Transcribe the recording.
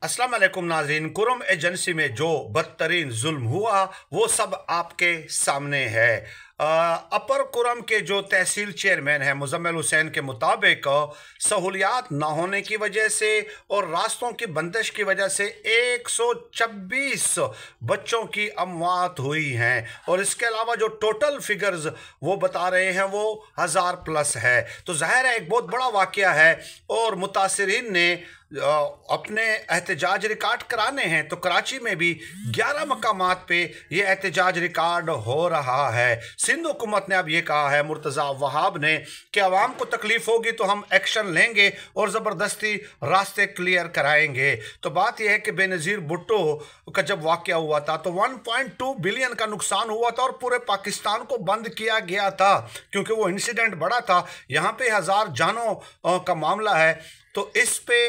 अस्सलाम वालेकुम नाज़रीन। कुरम एजेंसी में जो बदतरीन जुल्म हुआ वो सब आपके सामने है। अपर कुरम के जो तहसील चेयरमैन हैं मुजम्मिल हुसैन के मुताबिक सहूलियात ना होने की वजह से और रास्तों की बंदिश की वजह से 126 बच्चों की अमवात हुई हैं और इसके अलावा जो टोटल फिगर्स वो बता रहे हैं वो 1000 प्लस है। तो ज़ाहिर है एक बहुत बड़ा वाक़या है और मुतासिरीन ने अपने एहतजाज रिकॉर्ड कराने हैं। तो कराची में भी 11 मकामात पे ये एहतजाज रिकॉर्ड हो रहा है। सिंध हुकूमत ने अब ये कहा है, मुर्तज़ा वहाब ने, कि आवाम को तकलीफ होगी तो हम एक्शन लेंगे और ज़बरदस्ती रास्ते क्लियर कराएंगे। तो बात यह है कि बेनज़ीर भुट्टो का जब वाक़या हुआ था तो 1.2 बिलियन का नुकसान हुआ था और पूरे पाकिस्तान को बंद किया गया था क्योंकि वो इंसिडेंट बड़ा था। यहाँ पे 1000 जानों का मामला है। तो इस पे